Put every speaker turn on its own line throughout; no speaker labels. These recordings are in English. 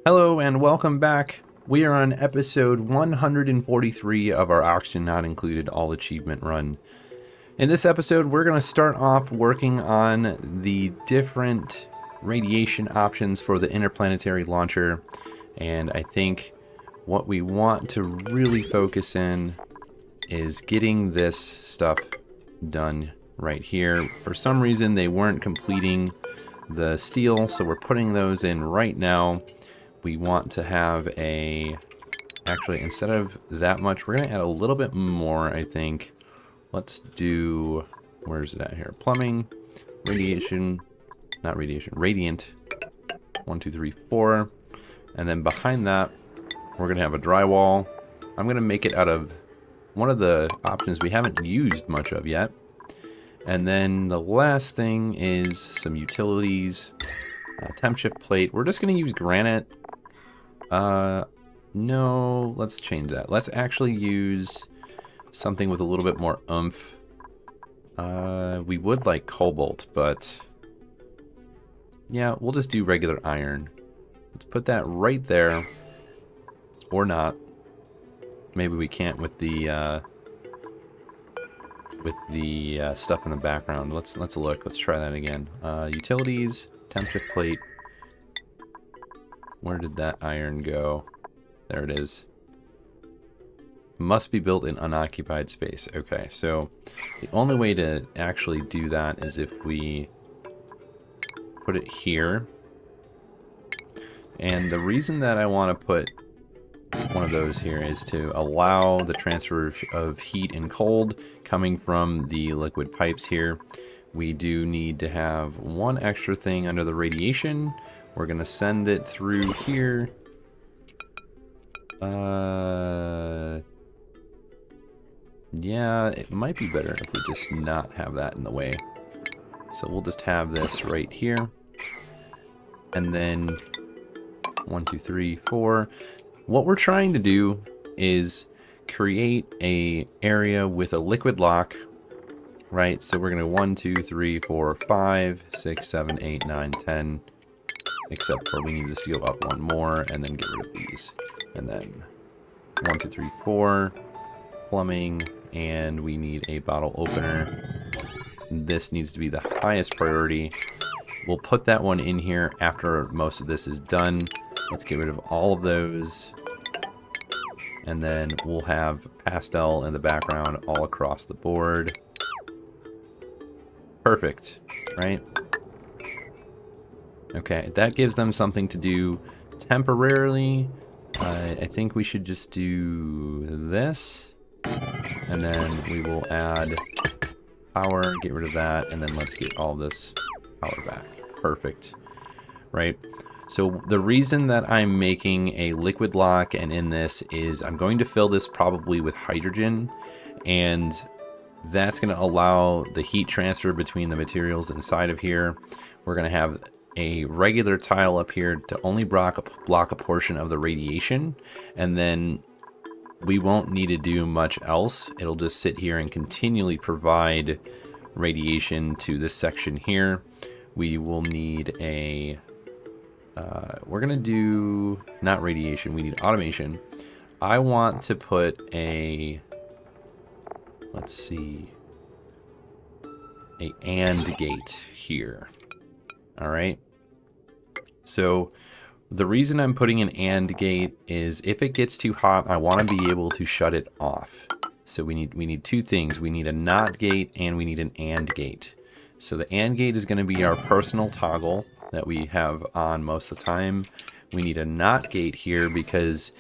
Hello and welcome back. We are on episode 143 of our Oxygen Not Included All Achievement Run. In this episode, we're going to start off working on the different radiation options for the interplanetary launcher. And I think what we want to really focus in is getting this stuff done right here. For some reason, they weren't completing the steel, so we're putting those in right now. We want to have actually, instead of that much, we're going to add a little bit more, I think. Let's do, where's it at here? Plumbing, radiation, not radiation, radiant. 1, 2, 3, 4. And then behind that, we're going to have a drywall. I'm going to make it out of one of the options we haven't used much of yet. And then the last thing is some utilities, temp shift plate. We're just going to use granite. No, let's change that. Let's actually use something with a little bit more oomph. We would like cobalt, but yeah, we'll just do regular iron. Let's put that right there, or not. Maybe we can't with the stuff in the background. Let's look. Let's try that again. Utilities, temp shift plate. Where did that iron go? There it is. Must be built in unoccupied space. Okay, so the only way to actually do that is if we put it here. And the reason that I want to put one of those here is to allow the transfer of heat and cold coming from the liquid pipes here. We do need to have one extra thing under the radiation. We're going to send it through here. Yeah, it might be better if we just not have that in the way. So we'll just have this right here. And then 1, 2, 3, 4. What we're trying to do is create a area with a liquid lock, right? So we're going to 1, 2, 3, 4, 5, 6, 7, 8, 9, 10. Except for we need to steal up one more and then get rid of these. And then 1, 2, 3, 4. Plumbing. And we need a bottle opener. This needs to be the highest priority. We'll put that one in here after most of this is done. Let's get rid of all of those. And then we'll have pastel in the background all across the board. Perfect, right? Okay, that gives them something to do temporarily. I think we should just do this. And then we will add power, get rid of that, and then let's get all this power back. Perfect, right? So the reason that I'm making a liquid lock and in this is I'm going to fill this probably with hydrogen, and that's going to allow the heat transfer between the materials inside of here. We're going to have a regular tile up here to only block a portion of the radiation, and then we won't need to do much else. It'll just sit here and continually provide radiation to this section here. We will need a we're gonna do not radiation, we need automation. I want to put a, let's see, a AND gate here. All right, so the reason I'm putting an AND gate is if it gets too hot, I want to be able to shut it off. So we need two things. We need a NOT gate and we need an AND gate. So the AND gate is going to be our personal toggle that we have on most of the time. We need a NOT gate here because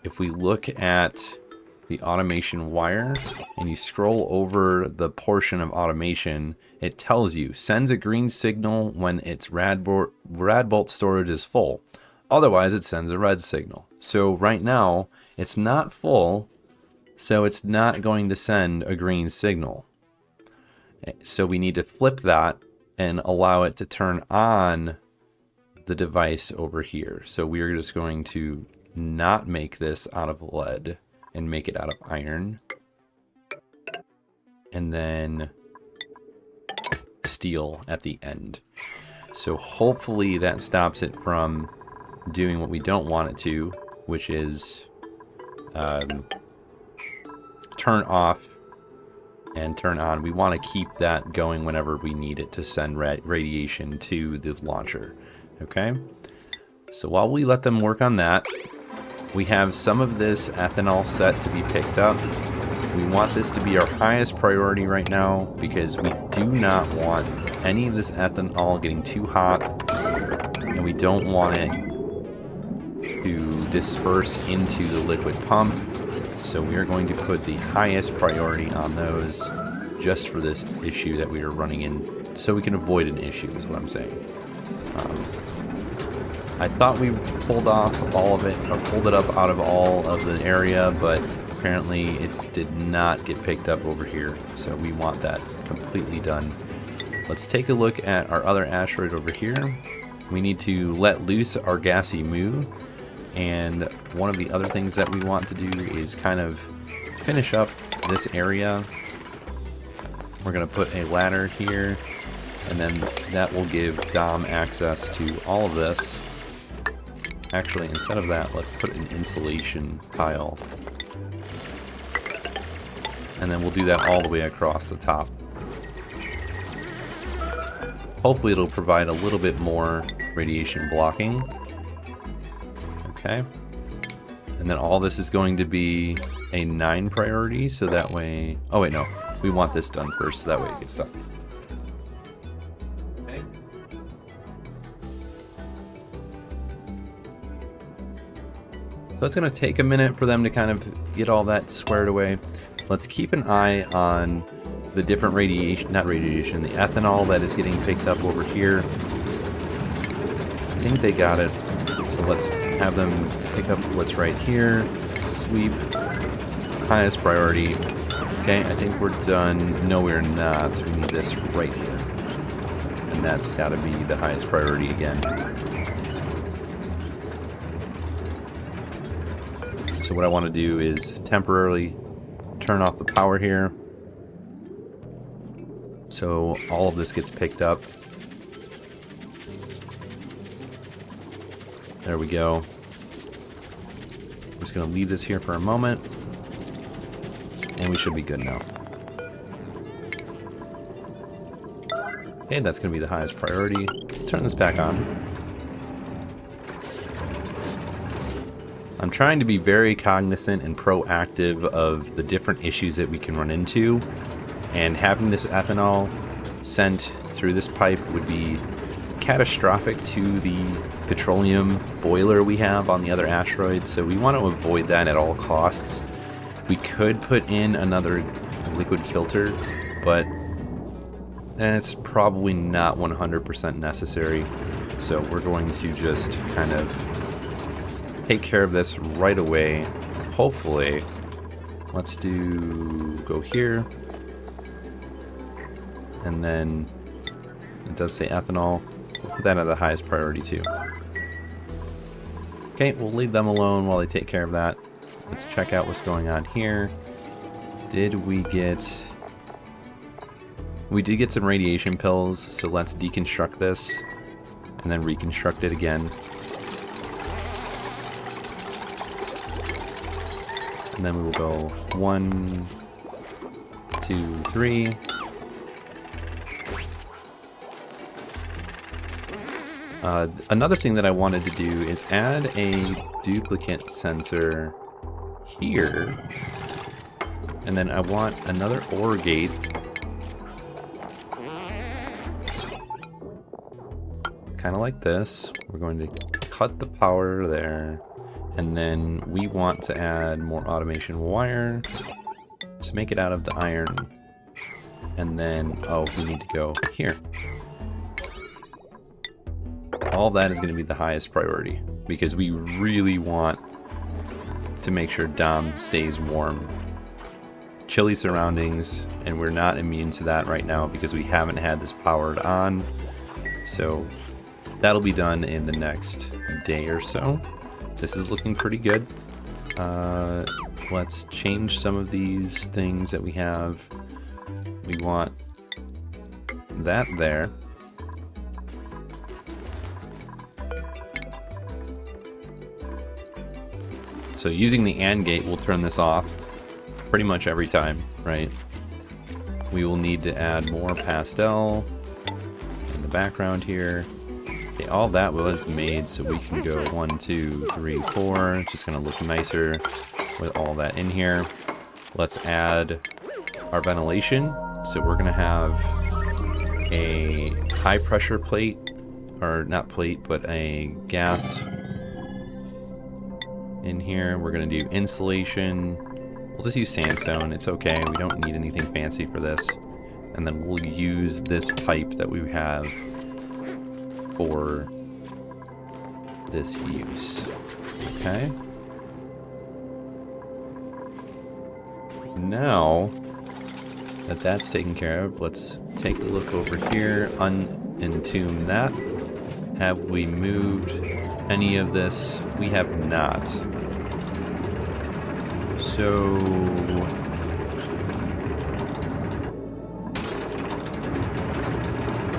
if we look at the automation wire and you scroll over the portion of automation, it tells you sends a green signal when its rad bolt storage is full. Otherwise, it sends a red signal. So right now, it's not full, so it's not going to send a green signal. So we need to flip that and allow it to turn on the device over here. So we're just going to not make this out of lead and make it out of iron. And then steel at the end. So hopefully that stops it from doing what we don't want it to, which is turn off and turn on. We want to keep that going whenever we need it to send radiation to the launcher. Okay? So while we let them work on that, we have some of this ethanol set to be picked up. We want this to be our highest priority right now because we do not want any of this ethanol getting too hot, and we don't want it to disperse into the liquid pump. So we are going to put the highest priority on those just for this issue that we are running in, so we can avoid an issue is what I'm saying. I thought we pulled off all of it, or pulled it up out of all of the area, but apparently it did not get picked up over here. So we want that completely done. Let's take a look at our other asteroid over here. We need to let loose our Gassy Moo. And one of the other things that we want to do is kind of finish up this area. We're going to put a ladder here, and then that will give Dom access to all of this. Actually, instead of that, let's put an insulation tile. And then we'll do that all the way across the top. Hopefully it'll provide a little bit more radiation blocking. Okay. And then all this is going to be a 9 priority, so that way... Oh wait, no. We want this done first, so that way it gets done. Okay. So it's going to take a minute for them to kind of get all that squared away. Let's keep an eye on the different radiation, not radiation, the ethanol that is getting picked up over here. I think they got it. So let's have them pick up what's right here. Sweep. Highest priority. Okay, I think we're done. No, we're not. We need this right here. And that's got to be the highest priority again. So what I want to do is temporarily turn off the power here, so all of this gets picked up. There we go. I'm just going to leave this here for a moment, and we should be good now. Okay, that's going to be the highest priority. Let's turn this back on. I'm trying to be very cognizant and proactive of the different issues that we can run into, and having this ethanol sent through this pipe would be catastrophic to the petroleum boiler we have on the other asteroid, so we want to avoid that at all costs. We could put in another liquid filter, but it's probably not 100% necessary, so we're going to just kind of take care of this right away, hopefully. Let's go here, and then it does say ethanol. We'll put that at the highest priority too. Okay, we'll leave them alone while they take care of that. Let's check out what's going on here. We did get some radiation pills, so let's deconstruct this and then reconstruct it again. And then we will go 1, 2, 3. Another thing that I wanted to do is add a duplicate sensor here. And then I want another OR gate. Kind of like this. We're going to cut the power there. And then we want to add more automation wire. Just make it out of the iron. And then, oh, we need to go here. All that is going to be the highest priority because we really want to make sure Dom stays warm. Chilly surroundings, and we're not immune to that right now because we haven't had this powered on. So that'll be done in the next day or so. This is looking pretty good. Let's change some of these things that we have. We want that there. So using the AND gate will turn this off pretty much every time, right? We will need to add more pastel in the background here. Okay, all that was made so we can go 1, 2, 3, 4. It's just gonna look nicer with all that in here. Let's add our ventilation. So we're gonna have a high pressure plate, or not plate, but a gas in here. We're gonna do insulation. We'll just use sandstone, it's okay. We don't need anything fancy for this. And then we'll use this pipe that we have for this use, okay? Now that that's taken care of, let's take a look over here, unentomb that. Have we moved any of this? We have not. So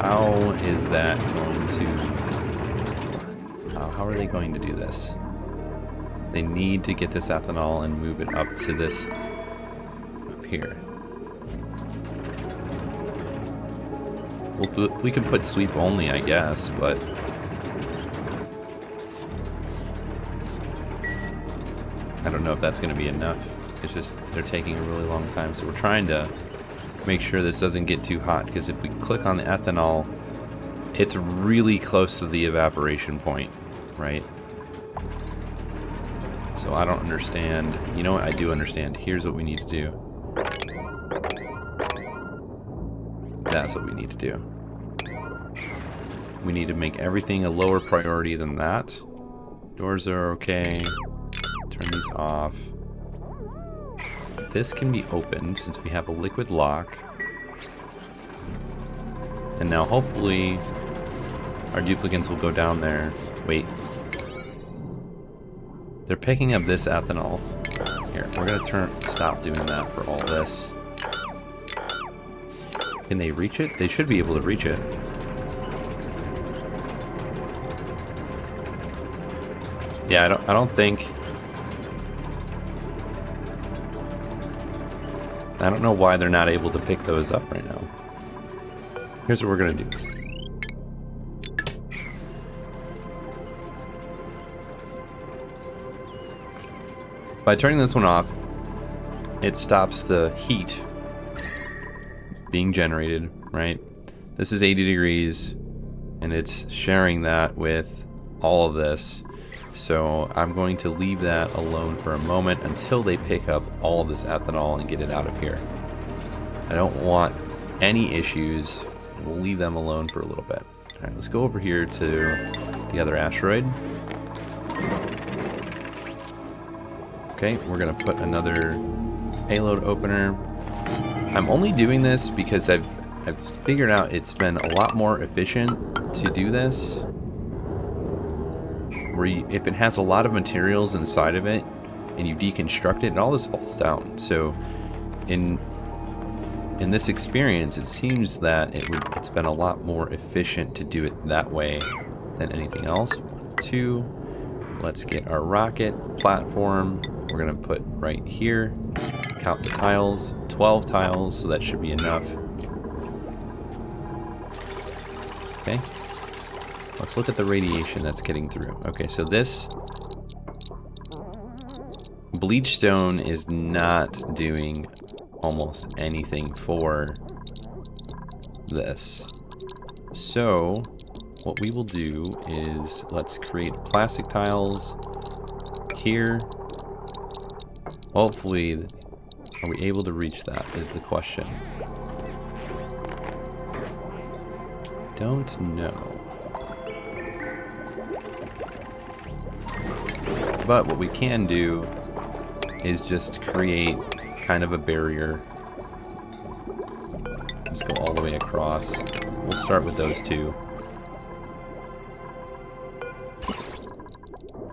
how is that going to... how are they going to do this? They need to get this ethanol and move it up to this up here. We could put sweep only, I guess, but I don't know if that's going to be enough. It's just they're taking a really long time, so we're trying to make sure this doesn't get too hot, because if we click on the ethanol, it's really close to the evaporation point, right? So I don't understand. You know what? I do understand. Here's what we need to do. That's what we need to do. We need to make everything a lower priority than that. Doors are okay. Turn these off. This can be opened since we have a liquid lock. And now hopefully our duplicants will go down there. Wait. They're picking up this ethanol. Here, we're gonna stop doing that for all this. Can they reach it? They should be able to reach it. Yeah, I don't think... I don't know why they're not able to pick those up right now. Here's what we're gonna do. By turning this one off, it stops the heat being generated, right? This is 80 degrees, and it's sharing that with all of this. So I'm going to leave that alone for a moment until they pick up all of this ethanol and get it out of here. I don't want any issues, and we'll leave them alone for a little bit. All right, let's go over here to the other asteroid. Okay, we're gonna put another payload opener. I'm only doing this because I've figured out it's been a lot more efficient to do this. Where if it has a lot of materials inside of it and you deconstruct it, all this falls down. So in this experience, it seems that it's been a lot more efficient to do it that way than anything else. 1, 2. Let's get our rocket platform. We're gonna put right here. Count the tiles. 12 tiles, so that should be enough. Okay. Let's look at the radiation that's getting through. Okay, so this bleach stone is not doing almost anything for this. So what we will do is let's create plastic tiles here. Hopefully, are we able to reach that is the question. Don't know. But what we can do is just create kind of a barrier. Let's go all the way across. We'll start with those two.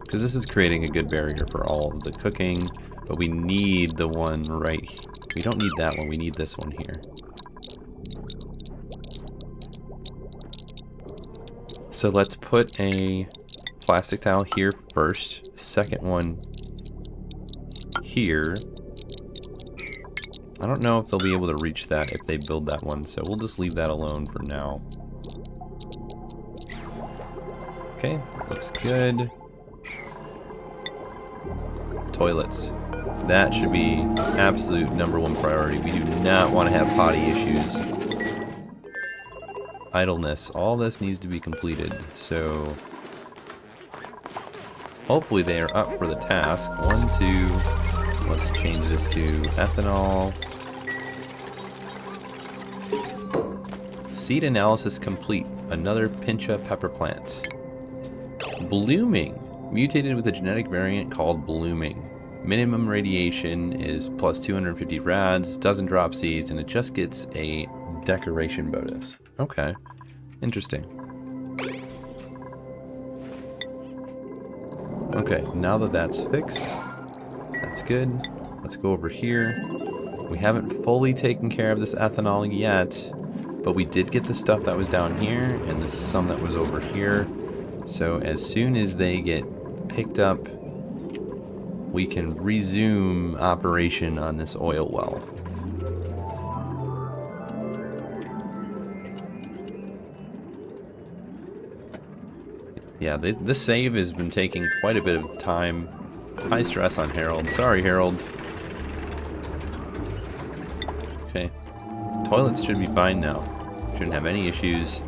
Because this is creating a good barrier for all of the cooking, but we need the one right here. We don't need that one, we need this one here. So let's put a plastic tile here first. Second one here. I don't know if they'll be able to reach that if they build that one, so we'll just leave that alone for now. Okay, looks good. Toilets. That should be absolute #1 priority. We do not want to have potty issues. Idleness. All this needs to be completed, so hopefully they are up for the task. 1, 2. Let's change this to ethanol. Seed analysis complete. Another pincha pepper plant. Blooming. Mutated with a genetic variant called blooming. Minimum radiation is plus 250 rads, doesn't drop seeds, and it just gets a decoration bonus. Okay, interesting. Okay, now that that's fixed, that's good. Let's go over here. We haven't fully taken care of this ethanol yet, but we did get the stuff that was down here and the some that was over here. So as soon as they get picked up, we can resume operation on this oil well. Yeah, this save has been taking quite a bit of time. High stress on Harold. Sorry, Harold. Okay. Toilets should be fine now. Shouldn't have any issues.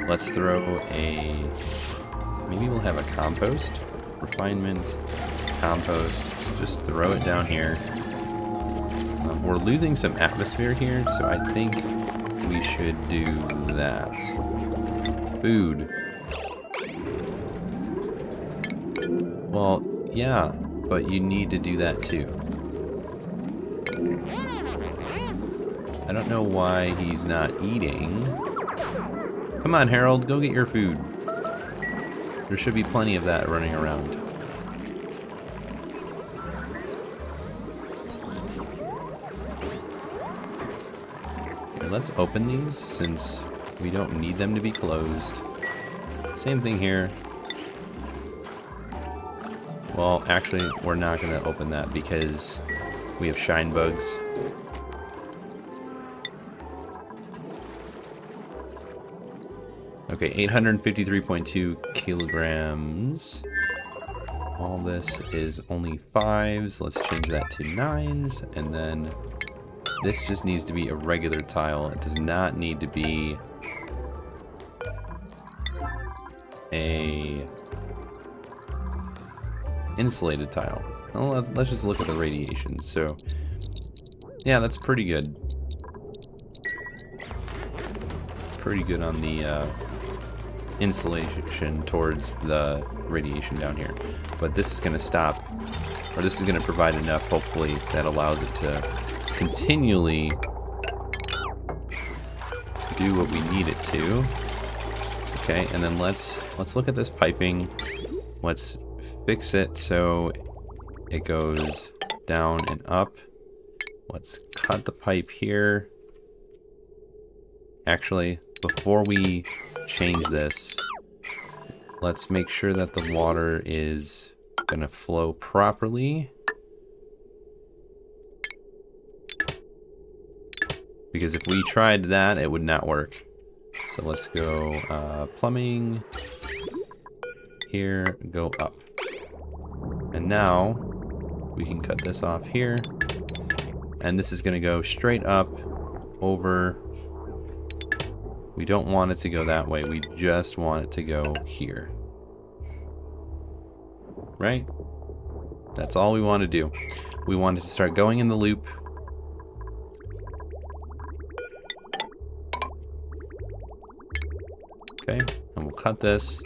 Let's throw a... Maybe we'll have a compost. Refinement. Compost. Just throw it down here. We're losing some atmosphere here, so I think we should do that. Food. Well, yeah, but you need to do that too. I don't know why he's not eating. Come on, Harold, go get your food. There should be plenty of that running around. Here, let's open these since we don't need them to be closed. Same thing here. Well, actually, we're not going to open that because we have shine bugs. Okay, 853.2 kilograms. All this is only 5s. Let's change that to 9s. And then this just needs to be a regular tile. It does not need to be a insulated tile. Well, let's just look at the radiation. So, yeah, that's pretty good. Pretty good on the insulation towards the radiation down here. But this is going to stop, or this is going to provide enough, hopefully, that allows it to continually do what we need it to. Okay, and then let's look at this piping. Let's fix it so it goes down and up. Let's cut the pipe here. Actually, before we change this, let's make sure that the water is gonna flow properly. Because if we tried that, it would not work. So let's go plumbing. Here, go up. And now we can cut this off here. And this is gonna go straight up over. We don't want it to go that way. We just want it to go here. Right? That's all we want to do. We want it to start going in the loop. Okay, and we'll cut this.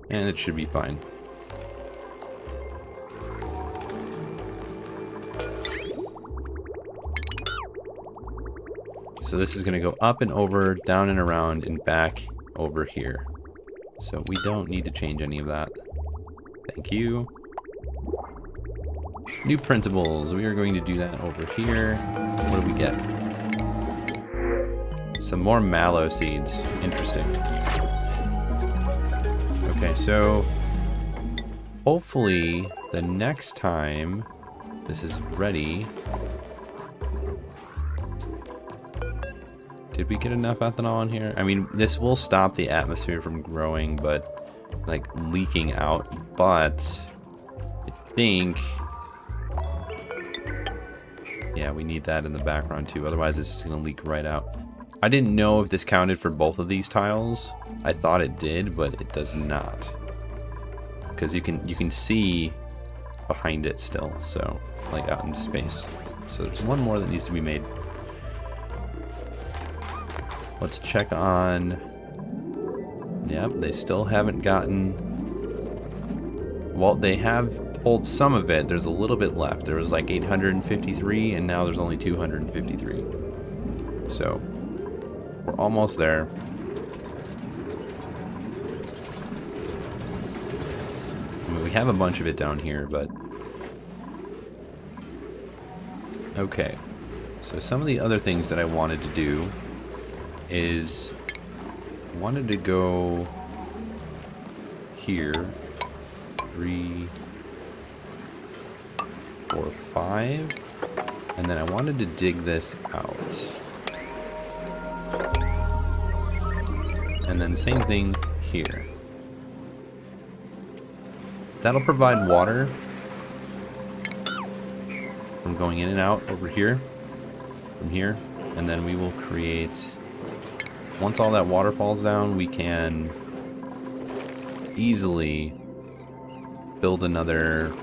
And it should be fine. So this is going to go up and over, down and around, and back over here. So we don't need to change any of that. Thank you. New printables. We are going to do that over here. What do we get? Some more mallow seeds. Interesting. Okay, so hopefully the next time this is ready... Did we get enough ethanol in here? I mean, this will stop the atmosphere from growing, but like leaking out. But I think, yeah, we need that in the background too. Otherwise, it's just gonna leak right out. I didn't know if this counted for both of these tiles. I thought it did, but it does not, because you can see behind it still. So like out into space. So there's one more that needs to be made. Let's check on... Yep, they still haven't gotten... Well, they have pulled some of it. There's a little bit left. There was like 853, and now there's only 253. So, we're almost there. I mean, we have a bunch of it down here, but... Okay. So some of the other things that I wanted to do is wanted to go here, 3, 4, 5, and then I wanted to dig this out, and then same thing here. That'll provide water from going in and out over here, from here, and then we will create... Once all that water falls down, we can easily build another,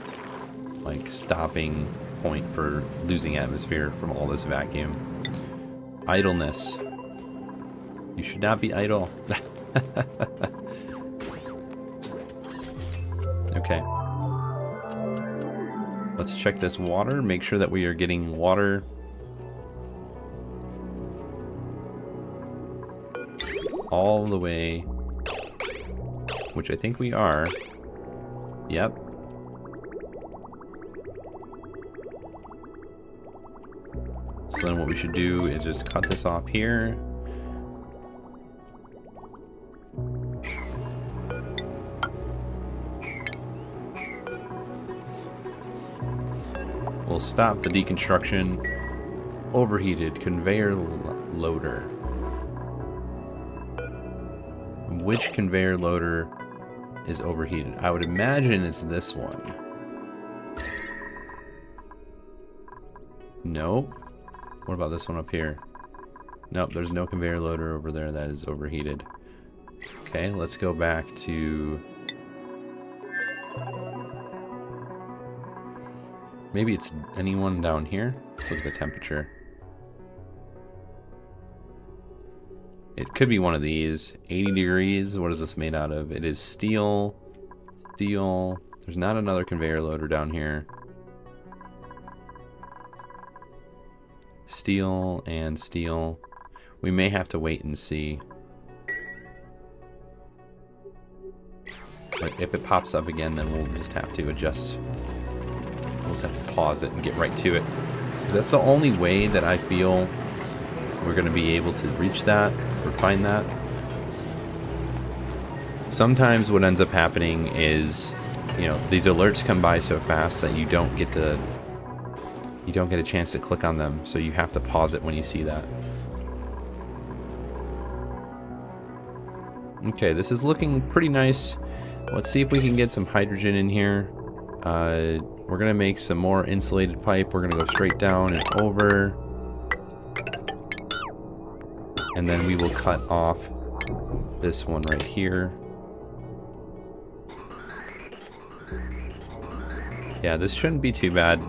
like, stopping point for losing atmosphere from all this vacuum. Idleness. You should not be idle. Okay. Let's check this water, make sure that we are getting water all the way, which I think we are. Yep. So then what we should do is just cut this off here. We'll stop the deconstruction. Overheated conveyor loader. Which conveyor loader is overheated? I would imagine it's this one. Nope. What about this one up here? Nope, there's no conveyor loader over there that is overheated. Okay, let's go back to... Maybe it's anyone down here. Let's look at the temperature. It could be one of these. 80 degrees. What is this made out of? It is steel. Steel. There's not another conveyor loader down here. Steel and steel. We may have to wait and see. But if it pops up again, then we'll just have to adjust. We'll just have to pause it and get right to it. 'Cause that's the only way that I feel we're going to be able to reach that or find that. Sometimes what ends up happening is, you know, these alerts come by so fast that you don't get a chance to click on them, so you have to pause it when you see that. Okay, this is looking pretty nice. Let's see if we can get some hydrogen in here. We're gonna make some more insulated pipe. We're gonna go straight down and over. And then we will cut off this one right here. Yeah, this shouldn't be too bad.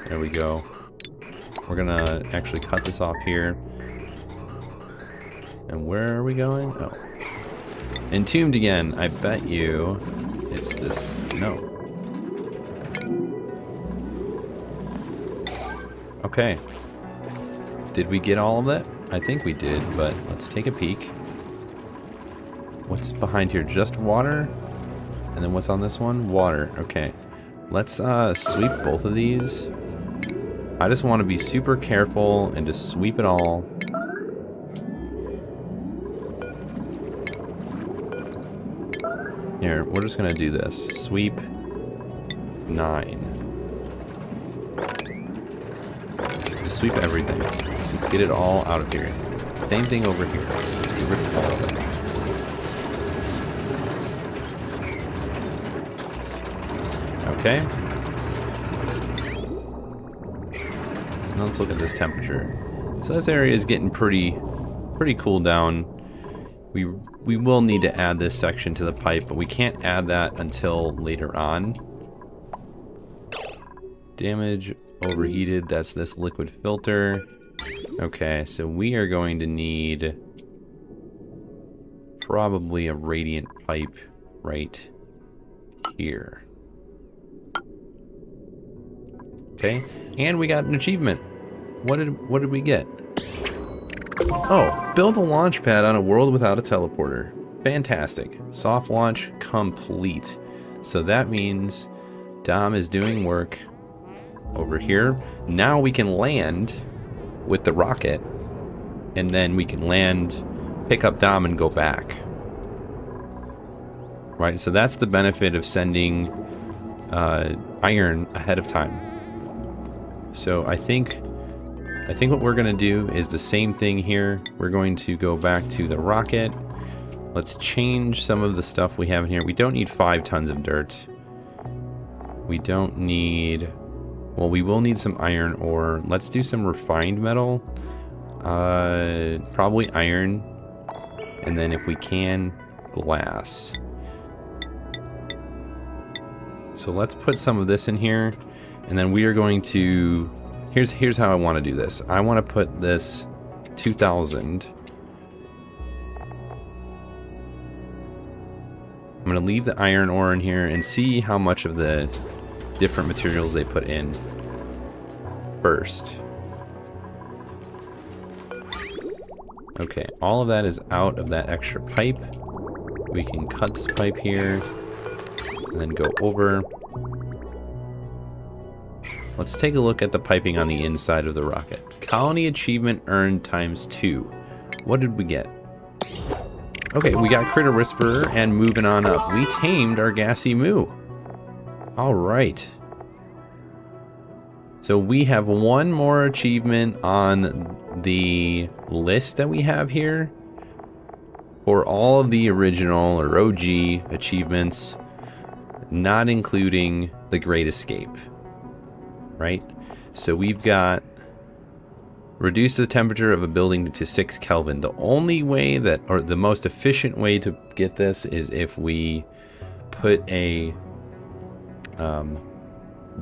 There we go. We're gonna actually cut this off here. And where are we going? Oh. Entombed again. I bet you it's this. No. Okay. Did we get all of it? I think we did, but let's take a peek. What's behind here? Just water? And then what's on this one? Water. Okay. Let's sweep both of these. I just want to be super careful and just sweep it all. Here, we're just gonna do this. Sweep 9. Just sweep everything. Let's get it all out of here. Same thing over here. Let's get rid of all of it. Okay. Now let's look at this temperature. So this area is getting pretty cool down. We will need to add this section to the pipe, but we can't add that until later on. Damage overheated, that's this liquid filter. Okay, so we are going to need probably a radiant pipe right here. Okay, and we got an achievement. What did we get? Oh, build a launch pad on a world without a teleporter. Fantastic. Soft launch complete. So that means Dom is doing work over here. Now we can land with the rocket, and then we can land, pick up Dom, and go back. Right, so that's the benefit of sending iron ahead of time. So I think what we're gonna do is the same thing here. We're going to go back to the rocket. Let's change some of the stuff we have in here. We don't need 5 tons of dirt. We don't need, well, we will need some iron ore. Let's do some refined metal. Probably iron. And then if we can, glass. So let's put some of this in here. And then we are going to, here's how I want to do this. I want to put this 2000. I'm going to leave the iron ore in here and see how much of the different materials they put in first. Okay, all of that is out of that extra pipe. We can cut this pipe here and then go over. Let's take a look at the piping on the inside of the rocket. Colony achievement earned ×2. What did we get? Okay, we got Critter Whisperer, and moving on up, we tamed our Gassy Moo. All right. So we have one more achievement on the list that we have here for all of the original or OG achievements, not including the Great Escape. Right? So we've got reduce the temperature of a building to 6 Kelvin. The only way that, or the most efficient way to get this is if we put a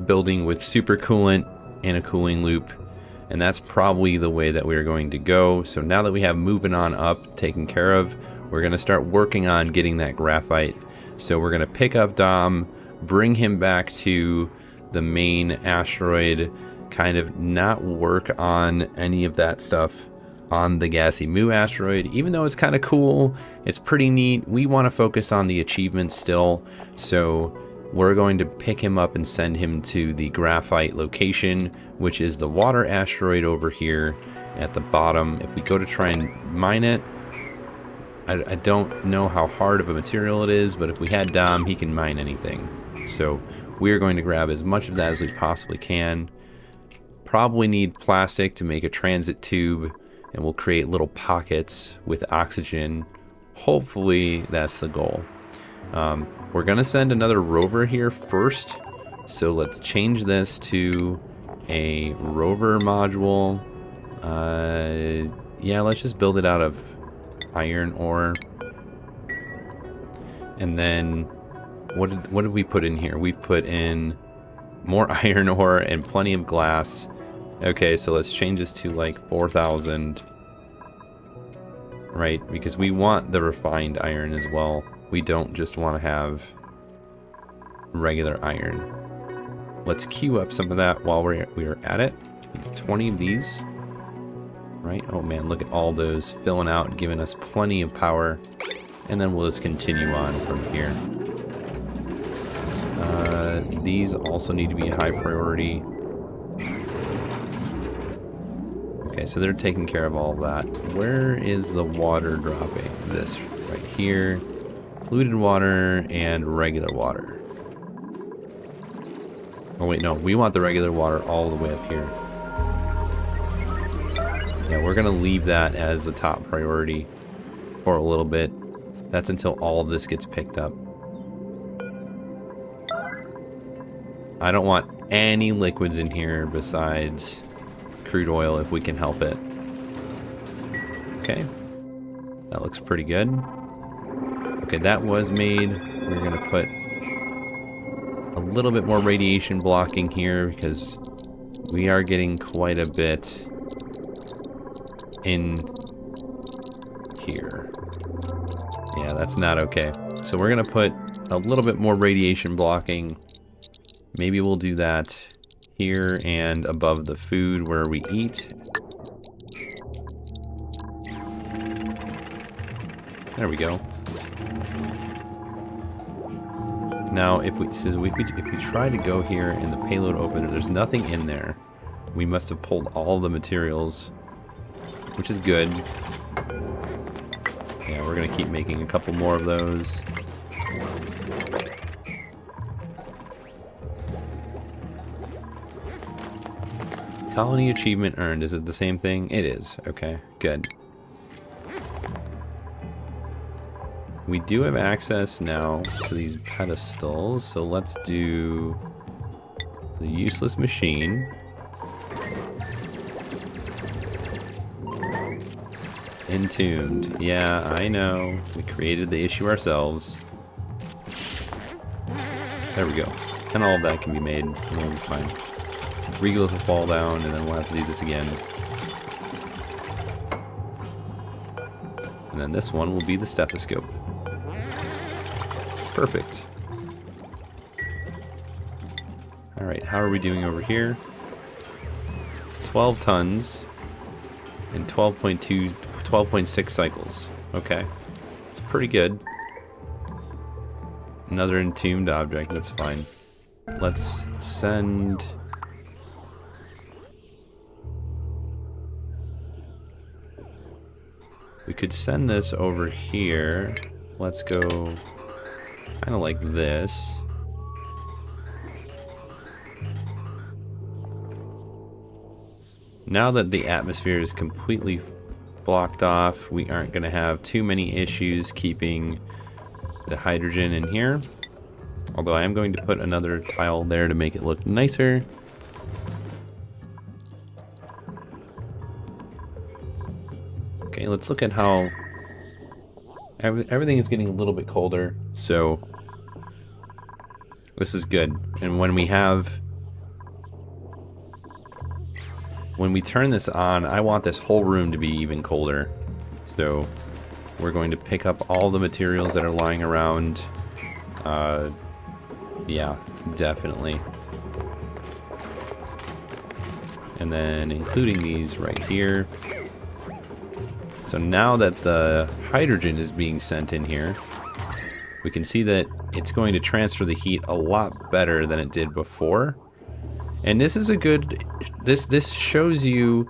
building with super coolant in a cooling loop, and that's probably the way that we're going to go. So now that we have moving on up taken care of, we're going to start working on getting that graphite. So we're going to pick up Dom, bring him back to the main asteroid, kind of not work on any of that stuff on the Gassy Moo asteroid. Even though it's kind of cool, it's pretty neat, we want to focus on the achievements still. So we're going to pick him up and send him to the graphite location, which is the water asteroid over here at the bottom. If we go to try and mine it, I don't know how hard of a material it is, but if we had Dom, he can mine anything. So we're going to grab as much of that as we possibly can. Probably need plastic to make a transit tube, and we'll create little pockets with oxygen. Hopefully that's the goal. We're gonna send another rover here first, so let's change this to a rover module. Yeah, let's just build it out of iron ore. And then what did we put in here? We put in more iron ore and plenty of glass. Okay, so let's change this to like 4,000. Right, because we want the refined iron as well. We don't just want to have regular iron. Let's queue up some of that while we're at it. 20 of these. Right, oh man, look at all those filling out and giving us plenty of power. And then we'll just continue on from here. These also need to be a high priority. Okay, so they're taking care of all of that. Where is the water dropping? This right here. polluted water and regular water. Oh wait, no, we want the regular water all the way up here. Yeah, we're gonna leave that as the top priority for a little bit. That's until all of this gets picked up. I don't want any liquids in here besides crude oil if we can help it. Okay, that looks pretty good. Okay, that was made. We're gonna put a little bit more radiation blocking here because we are getting quite a bit in here. Yeah, that's not okay. So we're gonna put a little bit more radiation blocking. Maybe we'll do that here and above the food where we eat. There we go. Now, if we try to go here in the payload opener, there's nothing in there. We must have pulled all the materials, which is good. Yeah, we're gonna keep making a couple more of those. Colony achievement earned. Is it the same thing? It is. Okay, good. We do have access now to these pedestals, so let's do the useless machine. Entombed. Yeah, I know. We created the issue ourselves. There we go. And all of that can be made, and we'll be fine. Regolith will fall down, and then we'll have to do this again. And then this one will be the stethoscope. Perfect. Alright, how are we doing over here? 12 tons and 12.6 cycles. Okay. It's pretty good. Another entombed object, that's fine. Let's send... We could send this over here. Let's go kind of like this. Now that the atmosphere is completely blocked off, we aren't going to have too many issues keeping the hydrogen in here. Although I am going to put another tile there to make it look nicer. Okay, let's look at how everything is getting a little bit colder, so this is good. And when we turn this on, I want this whole room to be even colder. So we're going to pick up all the materials that are lying around. Yeah, definitely. And then including these right here. So now that the hydrogen is being sent in here, we can see that it's going to transfer the heat a lot better than it did before. And this is a good, this shows you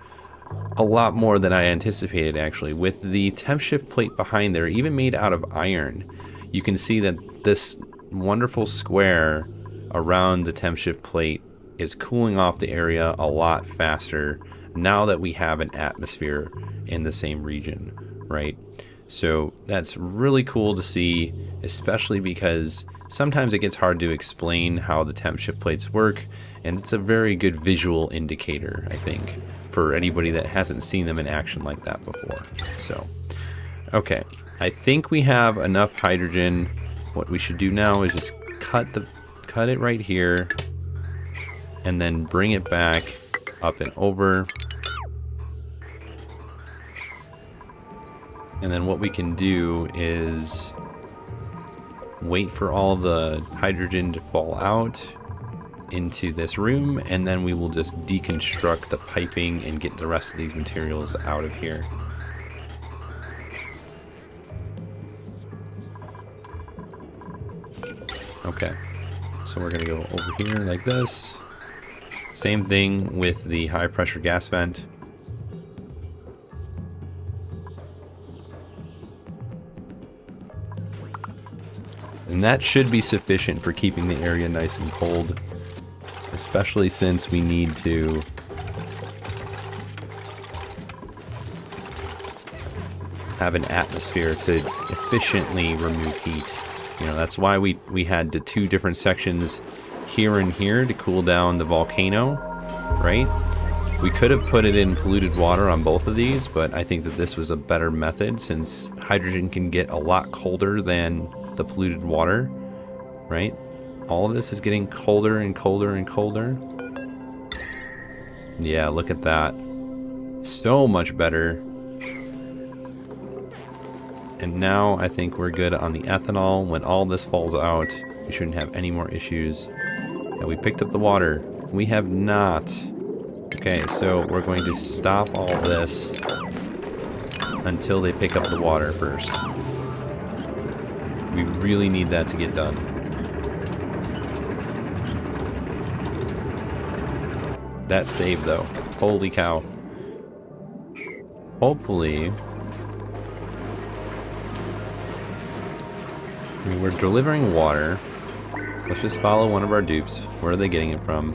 a lot more than I anticipated actually. With the temp shift plate behind there, even made out of iron, you can see that this wonderful square around the temp shift plate is cooling off the area a lot faster now that we have an atmosphere in the same region, right? So that's really cool to see, especially because sometimes it gets hard to explain how the temp shift plates work, and it's a very good visual indicator, I think, for anybody that hasn't seen them in action like that before. So, okay, I think we have enough hydrogen. What we should do now is just cut it right here, and then bring it back up and over. And then what we can do is wait for all the hydrogen to fall out into this room, and then we will just deconstruct the piping and get the rest of these materials out of here. Okay, so we're gonna go over here like this. Same thing with the high pressure gas vent. And that should be sufficient for keeping the area nice and cold, especially since we need to have an atmosphere to efficiently remove heat. You know, that's why we had the two different sections here and here to cool down the volcano, right? We could have put it in polluted water on both of these, but I think that this was a better method since hydrogen can get a lot colder than the polluted water, right? All of this is getting colder and colder and colder. Yeah, look at that. So much better. And now I think we're good on the ethanol. When all this falls out, we shouldn't have any more issues. Yeah, we picked up the water. We have not. Okay, so we're going to stop all this until they pick up the water first. We really need that to get done. That saved though. Holy cow. Hopefully... I mean, we're delivering water. Let's just follow one of our dupes. Where are they getting it from?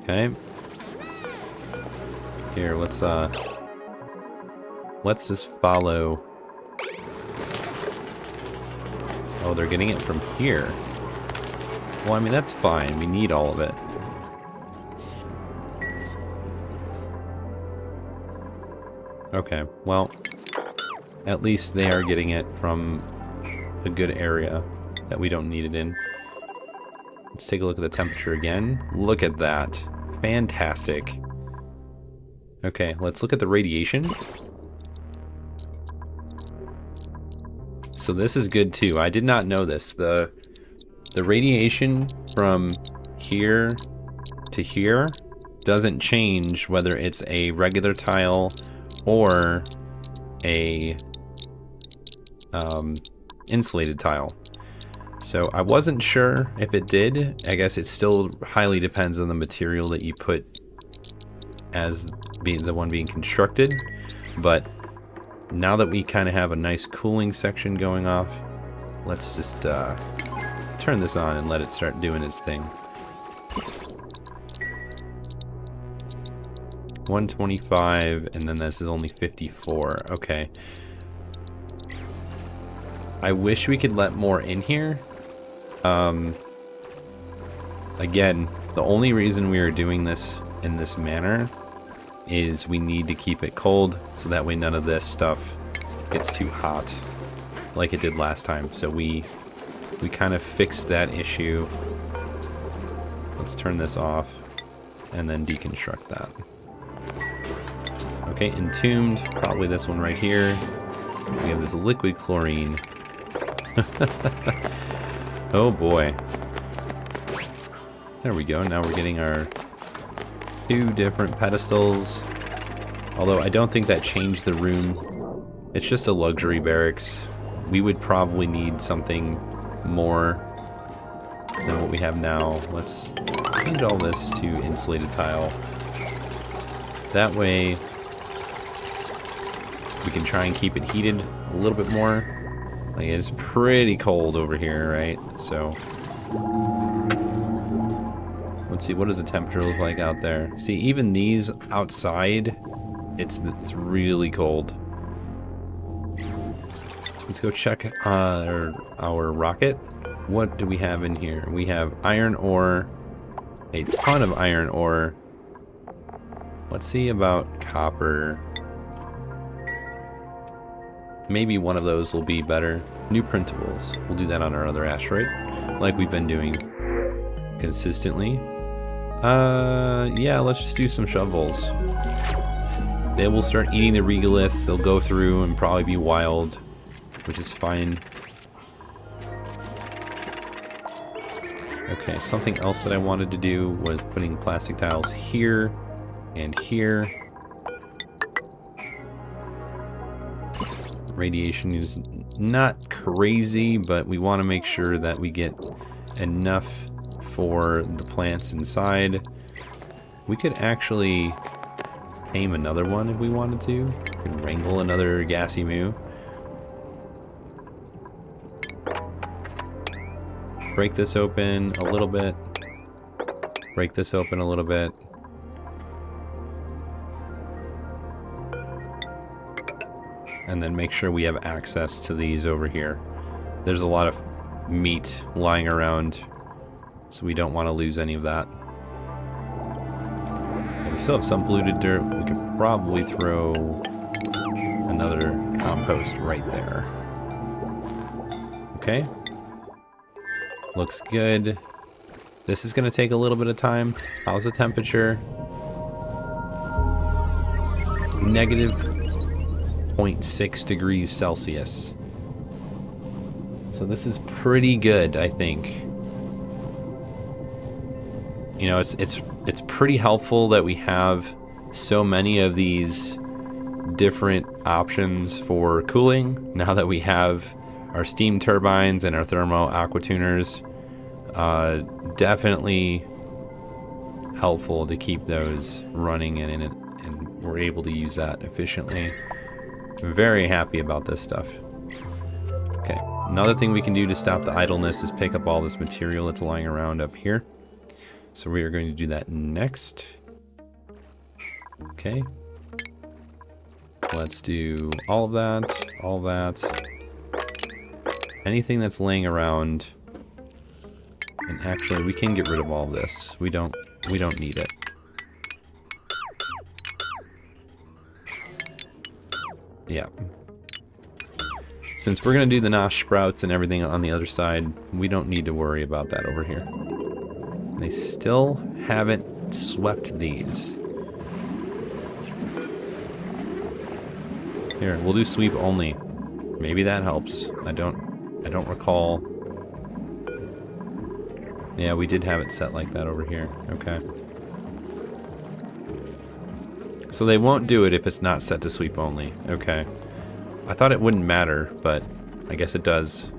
Okay. Here, let's just follow. Oh, they're getting it from here. Well, I mean, that's fine. We need all of it. Okay, well, at least they are getting it from a good area that we don't need it in. Let's take a look at the temperature again. Look at that. Fantastic. Okay, let's look at the radiation. So this is good too. I did not know this. The radiation from here to here doesn't change whether it's a regular tile or a insulated tile. So I wasn't sure if it did. I guess it still highly depends on the material that you put as being the one being constructed. But now that we kind of have a nice cooling section going off, let's just turn this on and let it start doing its thing. 125, and then this is only 54. Okay. I wish we could let more in here. Again, the only reason we are doing this in this manner is we need to keep it cold so that way none of this stuff gets too hot like it did last time. So we kind of fixed that issue. Let's turn this off and then deconstruct that. Okay, entombed, probably this one right here. We have this liquid chlorine. Oh boy. There we go, now we're getting our two different pedestals. Although I don't think that changed the room. It's just a luxury barracks. We would probably need something more than what we have now. Let's change all this to insulated tile. That way we can try and keep it heated a little bit more. Like, it's pretty cold over here, right? So let's see, what does the temperature look like out there? See, even these outside, it's really cold. Let's go check our rocket. What do we have in here? We have iron ore, a ton of iron ore. Let's see about copper. Maybe one of those will be better. New printables. We'll do that on our other asteroid, like we've been doing consistently. Yeah, let's just do some shovels. They will start eating the regoliths. They'll go through and probably be wild, which is fine. Okay, something else that I wanted to do was putting plastic tiles here and here. Radiation is not crazy, but we want to make sure that we get enough for the plants inside. We could actually tame another one if we wanted to. We could wrangle another Gassy Moo. break this open a little bit. Break this open a little bit. And then make sure we have access to these over here. There's a lot of meat lying around, so we don't want to lose any of that. And we still have some polluted dirt. We could probably throw another compost right there. Okay. Looks good. This is going to take a little bit of time. How's the temperature? Negative 0.6 degrees Celsius. So this is pretty good, I think. You know, it's pretty helpful that we have so many of these different options for cooling now that we have our steam turbines and our thermo aqua tuners. Definitely helpful to keep those running and we're able to use that efficiently. I'm very happy about this stuff. Okay, another thing we can do to stop the idleness is pick up all this material that's lying around up here. So we are going to do that next. Okay. Let's do all of that, all that. Anything that's laying around. And actually, we can get rid of all of this. We don't need it. Yeah. Since we're going to do the nosh sprouts and everything on the other side, we don't need to worry about that over here. They still haven't swept these. Here, we'll do sweep only. Maybe that helps. I don't recall. Yeah, we did have it set like that over here. Okay. So they won't do it if it's not set to sweep only. Okay. I thought it wouldn't matter, but I guess it does.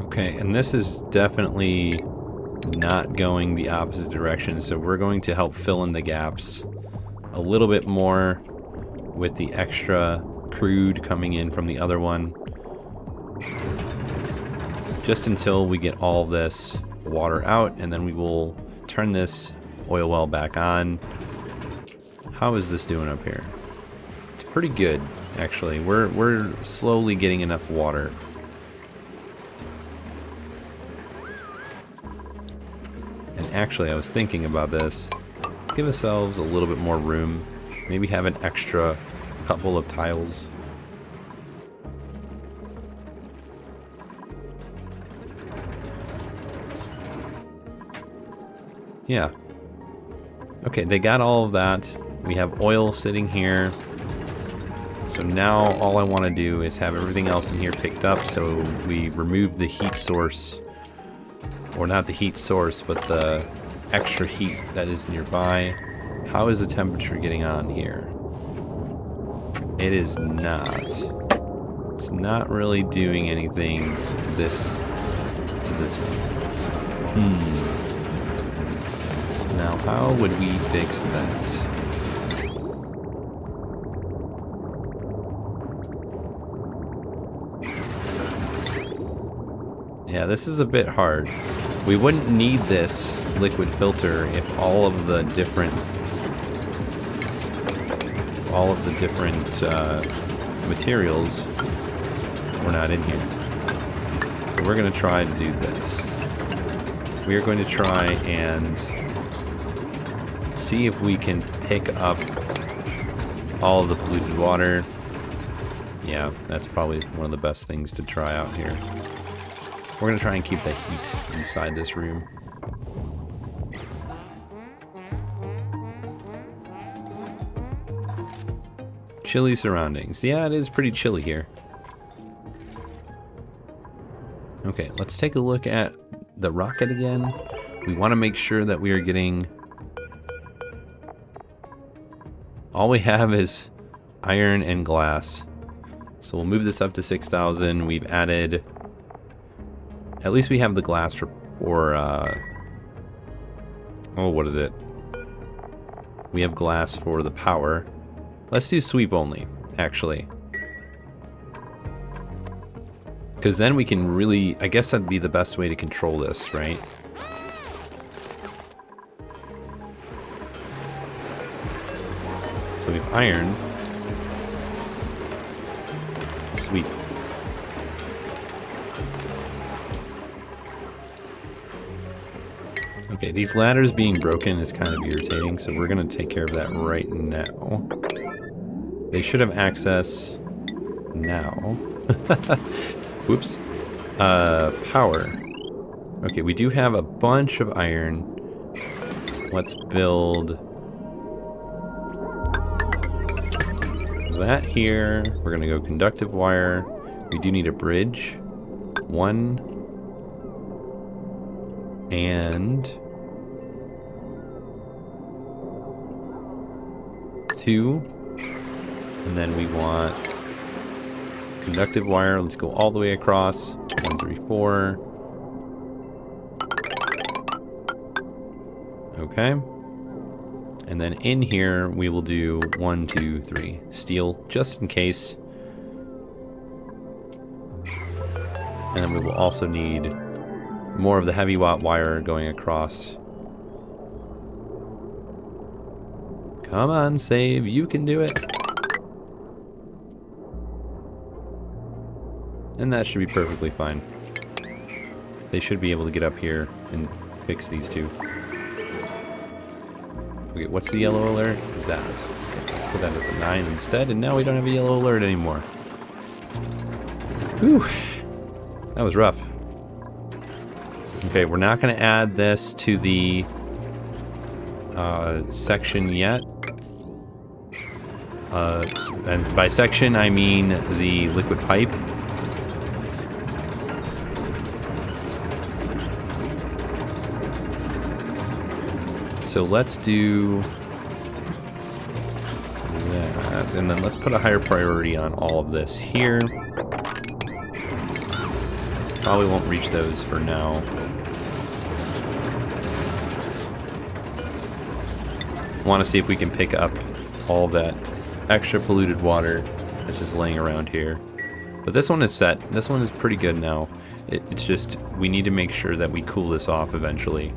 Okay, and this is definitely not going the opposite direction, so we're going to help fill in the gaps a little bit more with the extra crude coming in from the other one. Just until we get all of this water out, and then we will turn this oil well back on. How is this doing up here? It's pretty good, actually. We're slowly getting enough water. And actually, I was thinking about this. Give ourselves a little bit more room. Maybe have an extra couple of tiles. Yeah. Okay, they got all of that. We have oil sitting here. So now all I want to do is have everything else in here picked up, so we remove the heat source. Or not the heat source, but the extra heat that is nearby. How is the temperature getting on here? It is not. It's not really doing anything to this one. Now, how would we fix that? Yeah, this is a bit hard. We wouldn't need this liquid filter if all of the different materials were not in here. So we're going to try to do this. We are going to try and see if we can pick up all of the polluted water. Yeah, that's probably one of the best things to try out here. We're going to try and keep the heat inside this room. Chilly surroundings. Yeah, it is pretty chilly here. Okay, let's take a look at the rocket again. We want to make sure that we are getting... All we have is iron and glass. So we'll move this up to 6,000. We've added... At least we have the glass for oh, what is it? We have glass for the power. Let's do sweep only, actually. Because then we can really, I guess that'd be the best way to control this, right? So we have iron. Sweep. Okay, these ladders being broken is kind of irritating, so we're going to take care of that right now. They should have access now. Whoops. Power. Okay, we do have a bunch of iron. Let's build that here. We're going to go conductive wire. We do need a bridge. 1 and 2. And then we want conductive wire. Let's go all the way across. 1, 3, 4. Okay. And then in here, we will do 1, 2, 3 steel, just in case. And then we will also need more of the heavy watt wire going across. Come on, save. You can do it. And that should be perfectly fine. They should be able to get up here and fix these two. Okay, what's the yellow alert? That. Okay, put that as a 9 instead, and now we don't have a yellow alert anymore. Whew. That was rough. Okay, we're not going to add this to the section yet. And by section, I mean the liquid pipe. So let's do that, and then let's put a higher priority on all of this here. Probably won't reach those for now. Want to see if we can pick up all that extra polluted water that's just laying around here. But this one is set. This one is pretty good now. It's just, we need to make sure that we cool this off eventually.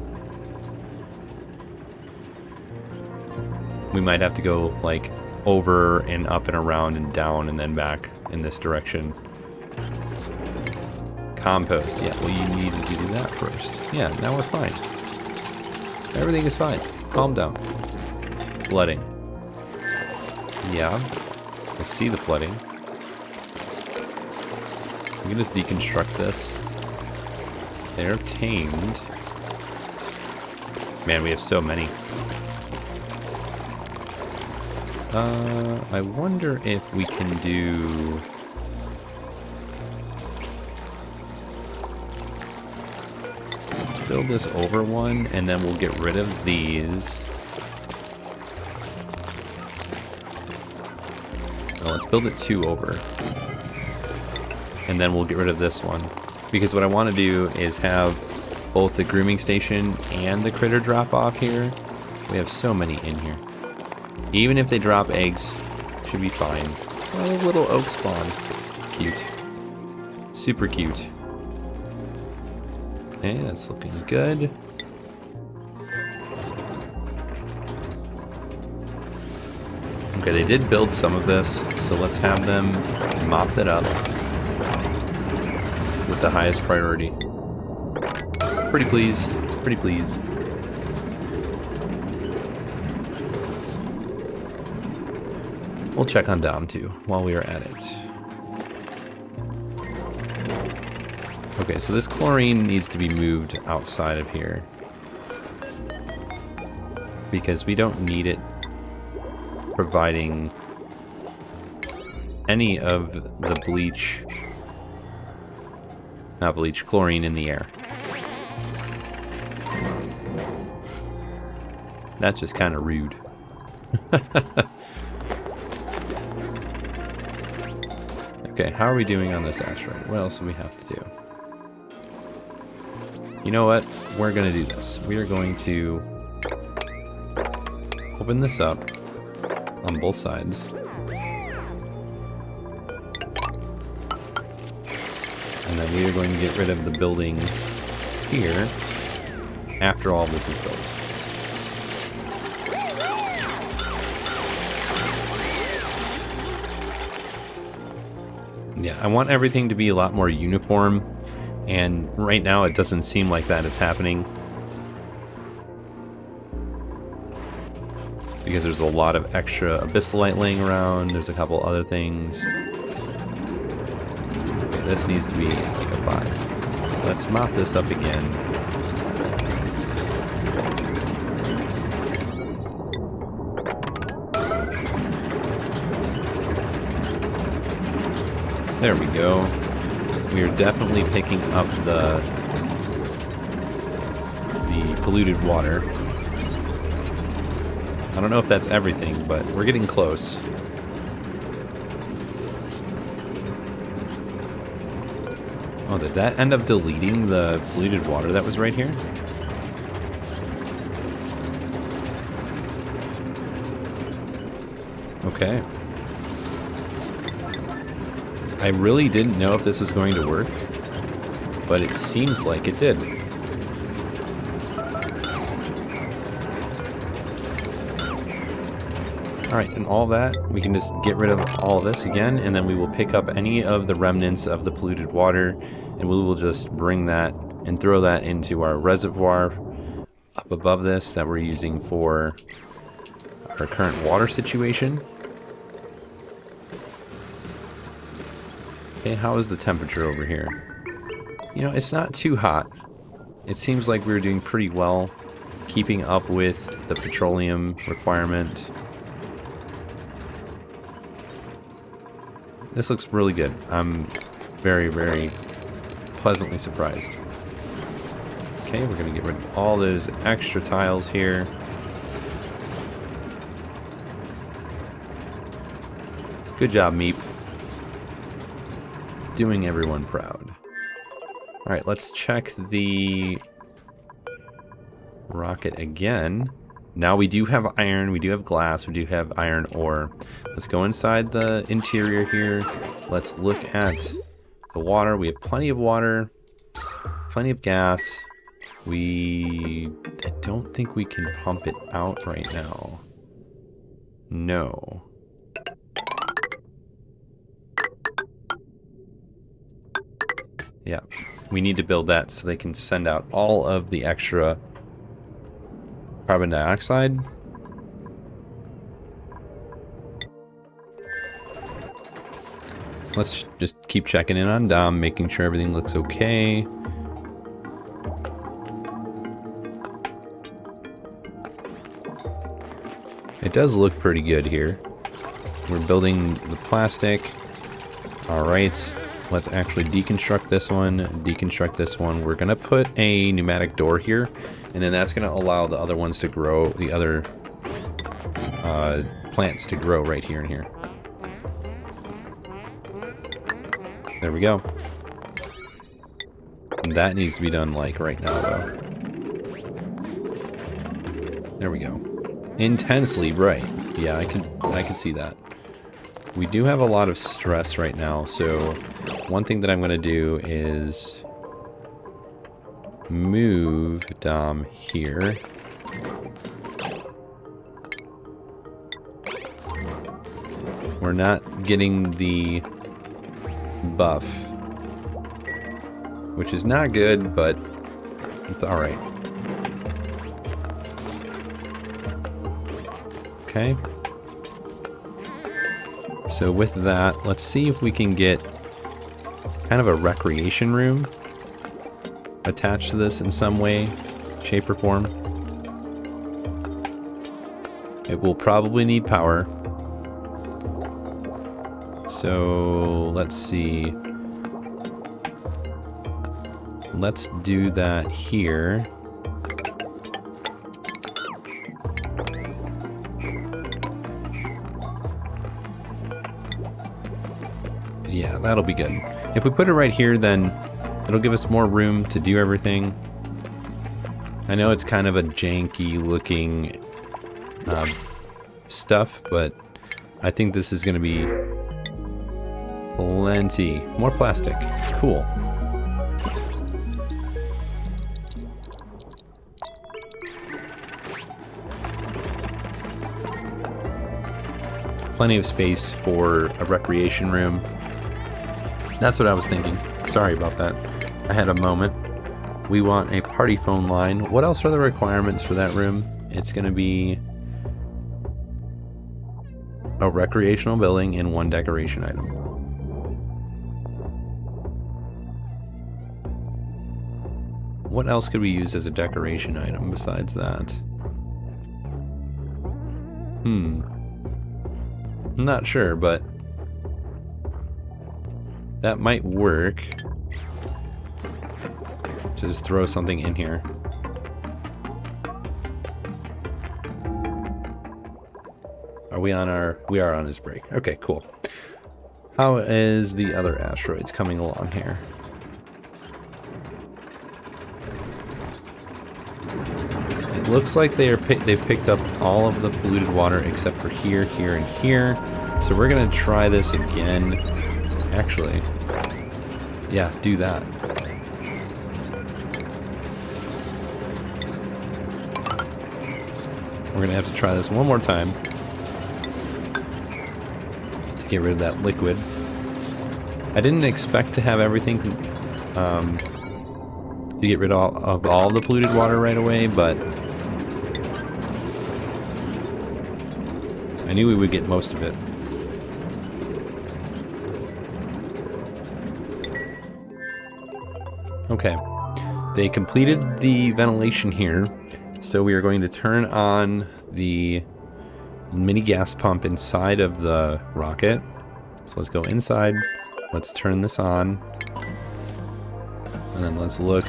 We might have to go like over and up and around and down and then back in this direction. Compost. Yeah, well, you need to do that first. Yeah, now we're fine. Everything is fine. Calm down. Flooding. Yeah, I see the flooding. We can just deconstruct this. They're tamed. Man, we have so many. I wonder if we can do... Let's build this over one, and then we'll get rid of these. No, let's build it 2 over. And then we'll get rid of this one. Because what I want to do is have both the grooming station and the critter drop off here. We have so many in here. Even if they drop eggs, should be fine. Oh, little oak spawn. Cute. Super cute. Okay, that's looking good. Okay, they did build some of this, so let's have them mop it up with the highest priority. Pretty please. Pretty please. We'll check on Dom too while we are at it. Okay, so this chlorine needs to be moved outside of here because we don't need it providing any of the bleach, not bleach, chlorine in the air. That's just kind of rude. Okay, how are we doing on this asteroid? What else do we have to do? You know what? We're going to do this. We are going to open this up on both sides. And then we are going to get rid of the buildings here after all this is built. Yeah, I want everything to be a lot more uniform, and right now it doesn't seem like that is happening. Because there's a lot of extra abyssalite laying around, there's a couple other things. Okay, this needs to be like a 5. Let's mop this up again. There we go. We are definitely picking up the polluted water. I don't know if that's everything, but we're getting close. Oh, did that end up deleting the polluted water that was right here? Okay. I really didn't know if this was going to work, but it seems like it did. Alright, and all that, we can just get rid of all of this again, and then we will pick up any of the remnants of the polluted water, and we will just bring that and throw that into our reservoir up above this that we're using for our current water situation. Okay, how is the temperature over here? You know, it's not too hot. It seems like we're doing pretty well keeping up with the petroleum requirement. This looks really good. I'm very, very pleasantly surprised. Okay, we're gonna get rid of all those extra tiles here. Good job, Meep. Doing everyone proud. Alright, let's check the rocket again. Now we do have iron, we do have glass, we do have iron ore. Let's go inside the interior here. Let's look at the water. We have plenty of water, plenty of gas. I don't think we can pump it out right now. No. Yeah, we need to build that so they can send out all of the extra carbon dioxide. Let's just keep checking in on Dom, making sure everything looks okay. It does look pretty good here. We're building the plastic. All right. Let's actually deconstruct this one, deconstruct this one. We're gonna put a pneumatic door here, and then that's gonna allow the other ones to grow, the other plants to grow right here and here. There we go. And that needs to be done like right now though. There we go. Intensely bright. Yeah, I can see that. We do have a lot of stress right now, so one thing that I'm going to do is move Dom here. We're not getting the buff, which is not good, but it's alright. Okay. So with that, let's see if we can get kind of a recreation room attached to this in some way, shape, or form. It will probably need power. So let's see. Let's do that here. Yeah, that'll be good. If we put it right here, then it'll give us more room to do everything. I know it's kind of a janky looking stuff, but I think this is going to be plenty. More plastic. Cool. Plenty of space for a recreation room. That's what I was thinking. Sorry about that. I had a moment. We want a party phone line. What else are the requirements for that room? It's going to be a recreational building and 1 decoration item. What else could we use as a decoration item besides that? I'm not sure, but that might work. Just throw something in here. Are we on our... We are on his break. Okay, cool. How is the other asteroids coming along here? It looks like they've picked up all of the polluted water except for here, here, and here. So we're gonna try this again. Actually, yeah, do that. We're gonna have to try this one more time to get rid of that liquid. I didn't expect to have everything to get rid of all the polluted water right away, but I knew we would get most of it. Okay, they completed the ventilation here, so we are going to turn on the mini gas pump inside of the rocket. So let's go inside, let's turn this on, and then let's look.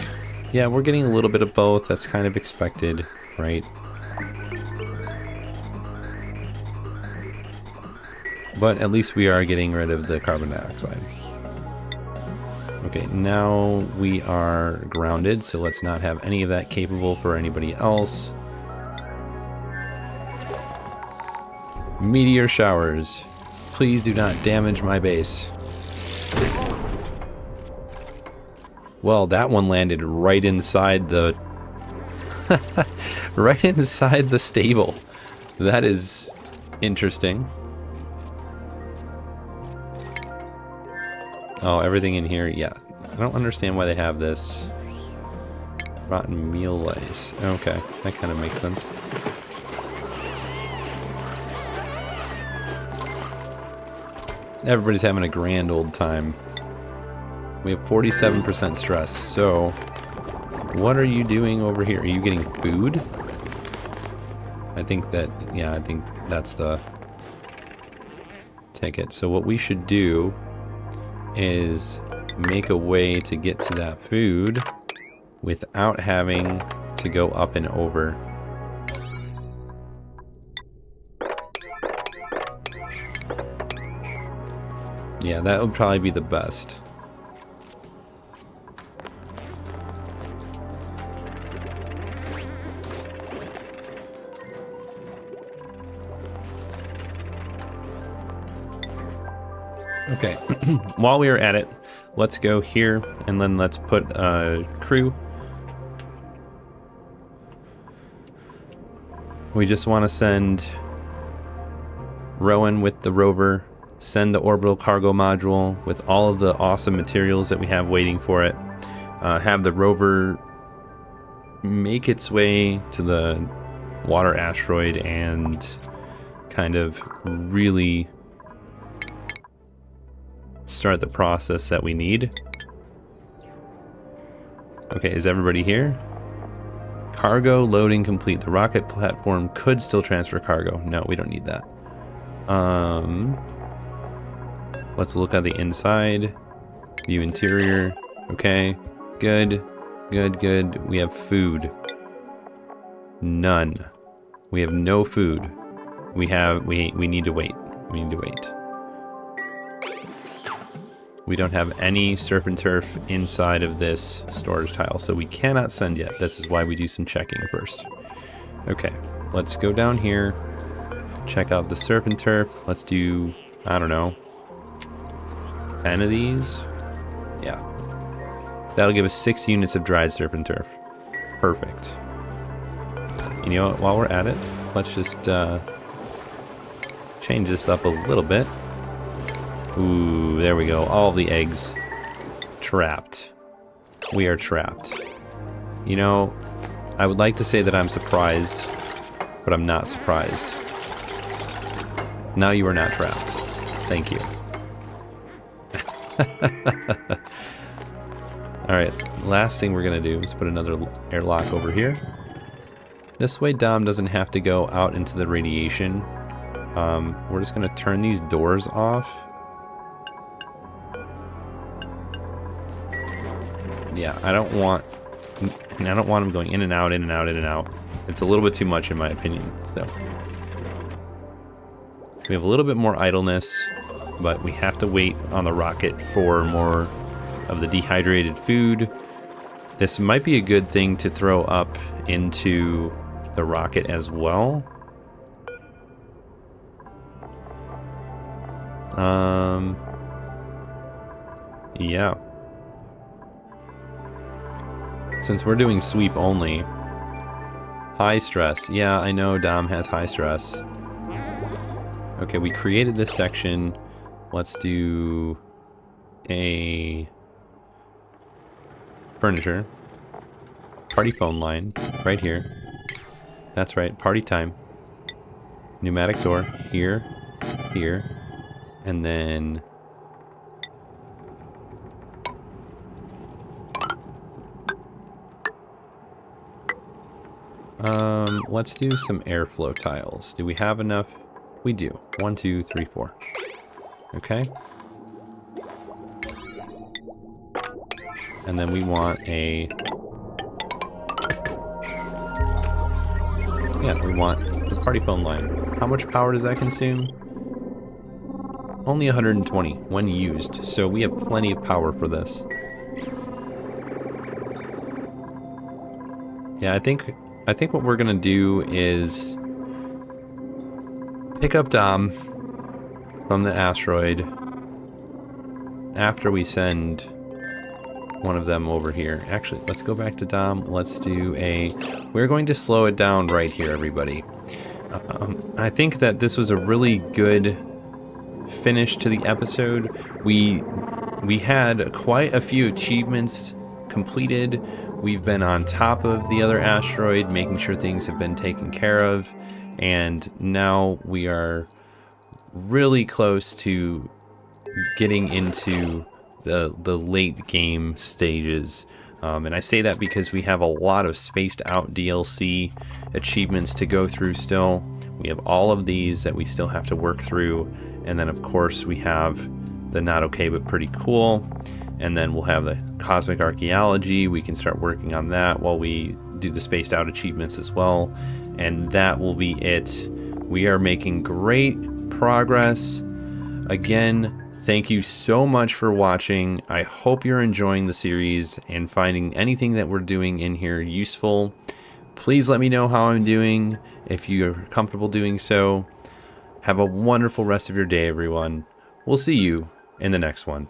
Yeah, we're getting a little bit of both. That's kind of expected, right? But at least we are getting rid of the carbon dioxide. Okay, now we are grounded, so let's not have any of that capable for anybody else. Meteor showers. Please do not damage my base. Well, that one landed right inside the... right inside the stable. That is interesting. Oh, everything in here, yeah. I don't understand why they have this. Rotten meal lice. Okay, that kind of makes sense. Everybody's having a grand old time. We have 47% stress, so what are you doing over here? Are you getting food? I think that, yeah, I think that's the ticket. So what we should do is make a way to get to that food without having to go up and over. Yeah, that would probably be the best. Okay, while we are at it, let's go here and then let's put a crew. We just want to send Rowan with the rover, send the orbital cargo module with all of the awesome materials that we have waiting for it, have the rover make its way to the water asteroid and kind of really start the process that we need. Okay, is everybody here? Cargo loading complete. The rocket platform could still transfer cargo. No, we don't need that. Let's look at the inside. View interior. Okay, good, good, good. We have food. None. We have no food. We need to wait. We need to wait. We don't have any surf and turf inside of this storage tile, so we cannot send yet. This is why we do some checking first. Okay, let's go down here. Check out the surf and turf. Let's do, I don't know, 10 of these. Yeah. That'll give us 6 units of dried surf and turf. Perfect. You know what, while we're at it, let's just change this up a little bit. Ooh, there we go. All the eggs trapped. We are trapped. You know, I would like to say that I'm surprised, but I'm not surprised. Now you are not trapped. Thank you. Alright, last thing we're gonna do is put another airlock over here. This way Dom doesn't have to go out into the radiation. We're just gonna turn these doors off. Yeah, I don't want them going in and out, in and out, in and out. It's a little bit too much in my opinion, so. We have a little bit more idleness, but we have to wait on the rocket for more of the dehydrated food. This might be a good thing to throw up into the rocket as well. Yeah. Since we're doing sweep only, high stress. Yeah, I know Dom has high stress. Okay, we created this section. Let's do a furniture. Party phone line right here. That's right, party time. Pneumatic door here, here, and then let's do some airflow tiles. Do we have enough? We do. 1, 2, 3, 4. Okay. And then we want a... Yeah, we want the party phone line. How much power does that consume? Only 120 when used, so we have plenty of power for this. Yeah, I think what we're gonna do is pick up Dom from the asteroid after we send one of them over here. Actually, let's go back to Dom. Let's do a... We're going to slow it down right here, everybody. I think that this was a really good finish to the episode. We had quite a few achievements completed. We've been on top of the other asteroid, making sure things have been taken care of. And now we are really close to getting into the late game stages. And I say that because we have a lot of spaced out DLC achievements to go through still. We have all of these that we still have to work through. And then of course we have the not okay but pretty cool. And then we'll have the cosmic archaeology. We can start working on that while we do the spaced out achievements as well. And that will be it. We are making great progress. Again, thank you so much for watching. I hope you're enjoying the series and finding anything that we're doing in here useful. Please let me know how I'm doing if you're comfortable doing so. Have a wonderful rest of your day, everyone. We'll see you in the next one.